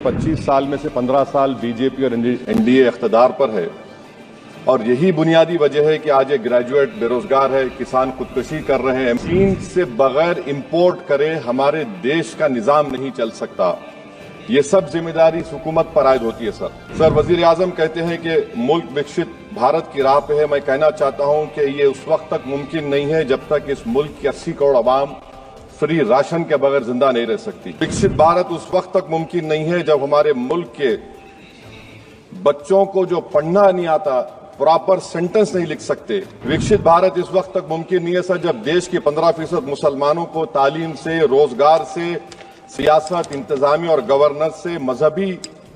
25 साल में से 15 साल बीजेपी और एनडीए इख्तिदार पर है और यही बुनियादी वजह है कि आज एक ग्रेजुएट बेरोजगार है, किसान खुदकुशी कर रहे हैं। चीन से बगैर इंपोर्ट करे हमारे देश का निजाम नहीं चल सकता। ये सब जिम्मेदारी हुकूमत पर आयद होती है। सर वजीर आजम कहते हैं कि मुल्क विकसित भारत की राह पे है। मैं कहना चाहता हूं कि ये उस वक्त तक मुमकिन नहीं है जब तक इस मुल्क की 80 करोड़ आवाम फ्री राशन के बगैर जिंदा नहीं रह सकती। विकसित भारत उस वक्त तक मुमकिन नहीं है जब हमारे मुल्क के बच्चों को जो पढ़ना नहीं आता, प्रॉपर सेंटेंस नहीं लिख सकते। विकसित भारत इस वक्त तक मुमकिन नहीं है सर जब देश के 15% मुसलमानों को तालीम से, रोजगार से, सियासत, इंतजामी और गवर्नेंस से मजहबी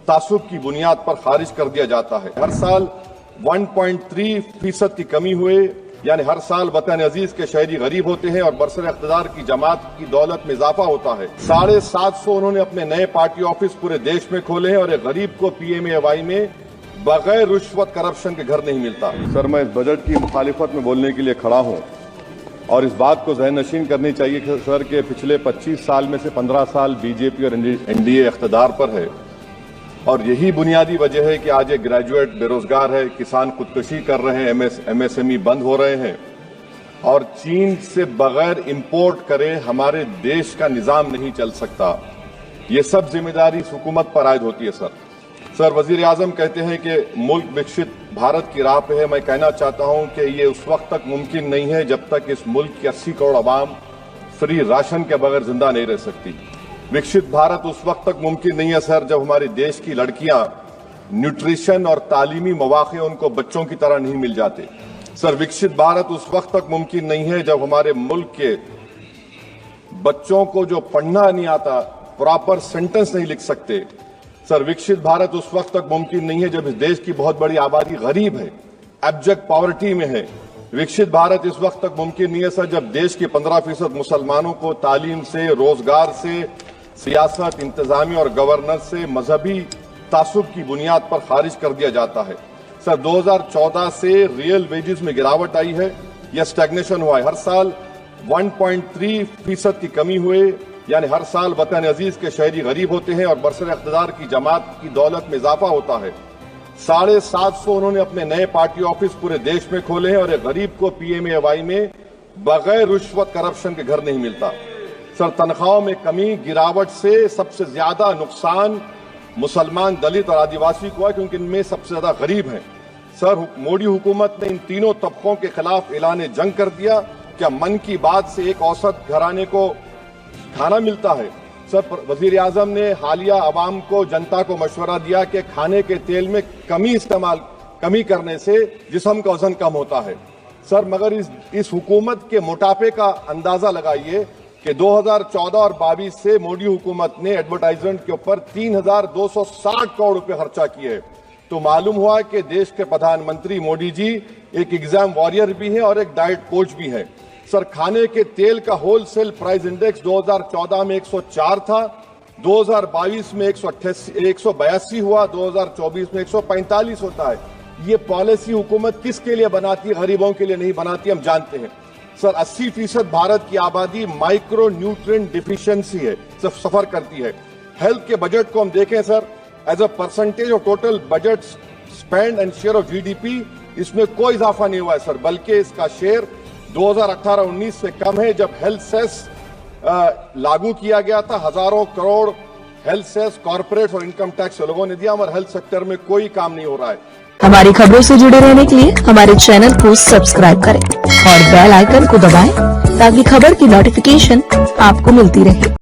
तासुब की बुनियाद पर खारिज कर दिया जाता है। हर साल 1.3% की कमी हुए, यानी हर साल वतन अजीज के शहरी गरीब होते हैं और बरसर इख्तिदार की जमात की दौलत में इजाफा होता है। 750 उन्होंने अपने नए पार्टी ऑफिस पूरे देश में खोले हैं और एक गरीब को PMAY में बगैर रिश्वत करप्शन के घर नहीं मिलता। सर मैं इस बजट की मुखालिफत में बोलने के लिए खड़ा हूं और इस बात को ज़हन नशीन करनी चाहिए सर कि पिछले 25 साल में से 15 साल बीजेपी और एनडीए इख्तिदार पर है और यही बुनियादी वजह है कि आज एक ग्रेजुएट बेरोजगार है, किसान खुदकुशी कर रहे हैं, MSME बंद हो रहे हैं और चीन से बगैर इंपोर्ट करे हमारे देश का निजाम नहीं चल सकता। ये सब जिम्मेदारी हुकूमत पर आयद होती है। सर वजीर आजम कहते हैं कि मुल्क विकसित भारत की राह पे है। मैं कहना चाहता हूं कि ये उस वक्त तक मुमकिन नहीं है जब तक इस मुल्क की 80 करोड़ आवाम फ्री राशन के बगैर जिंदा नहीं रह सकती। विकसित भारत उस वक्त तक मुमकिन नहीं है सर जब हमारे देश की लड़कियां न्यूट्रिशन और तालीमी मौके उनको बच्चों की तरह नहीं मिल जाते। सर विकसित भारत उस वक्त तक मुमकिन नहीं है जब हमारे मुल्क के बच्चों को जो पढ़ना नहीं आता, प्रॉपर सेंटेंस नहीं लिख सकते। सर विकसित भारत उस वक्त तक मुमकिन नहीं है जब इस देश की बहुत बड़ी आबादी गरीब है, एब्जेक्ट पॉवर्टी में है। विकसित भारत इस वक्त तक मुमकिन नहीं है सर जब देश के 15% मुसलमानों को तालीम से, रोजगार से, सियासत, इंतजामी और गवर्नेंस से मजहबी तासुब की बुनियाद पर खारिज कर दिया जाता है। सर 2014 से रियल वेजेस में गिरावट आई है या स्टैग्नेशन हुआ है। हर साल 1.3% की कमी हुए, यानी हर साल वतन अजीज के शहरी गरीब होते हैं और बरसर इख्तिदार की जमात की दौलत में इजाफा होता है। 750 उन्होंने अपने नए पार्टी ऑफिस पूरे देश में खोले हैं और एक गरीब को PMAY में बगैर रिश्वत करप्शन के घर नहीं मिलता। सर तनख्वाहों में कमी, गिरावट से सबसे ज्यादा नुकसान मुसलमान, दलित और आदिवासी को है क्योंकि इनमें सबसे ज्यादा गरीब हैं। सर मोदी हुकूमत ने इन तीनों तबकों के खिलाफ ऐलान जंग कर दिया। क्या मन की बात से एक औसत घराने को खाना मिलता है? सर वजीर आजम ने हालिया अवाम को, जनता को मशवरा दिया कि खाने के तेल में कमी करने से जिस्म का वजन कम होता है। सर मगर इस हुकूमत के मोटापे का अंदाजा लगाइए कि 2014 और 22 से मोदी हुकूमत ने एडवर्टाइजमेंट के ऊपर 3,260 करोड़ रुपए खर्चा किए। तो मालूम हुआ कि देश के प्रधानमंत्री मोदी जी एक एग्जाम वॉरियर भी हैं और एक डाइट कोच भी हैं। सर खाने के तेल का होलसेल प्राइस इंडेक्स 2014 में 104 था, 2022 में 182 हुआ, 2024 में 145 होता है। ये पॉलिसी हुकूमत किसके लिए बनाती है? गरीबों के लिए नहीं बनाती, हम जानते हैं। सर 80% भारत की आबादी माइक्रो न्यूट्रिएंट डिफिशियंसी है, सफर करती है। हेल्थ के बजट को हम देखें sir, as a percentage of total budget spend and share of GDP इसमें कोई इजाफा नहीं हुआ है सर, बल्कि इसका शेयर 2018-19 से कम है। जब हेल्थ सेस लागू किया गया था, हजारों करोड़ हेल्थ सेस कॉर्पोरेट और इनकम टैक्स लोगों ने दिया, हमारे हेल्थ सेक्टर में कोई काम नहीं हो रहा है। हमारी खबरों से जुड़े रहने के लिए हमारे चैनल को सब्सक्राइब करें और बेल आइकन को दबाएं ताकि खबर की नोटिफिकेशन आपको मिलती रहे।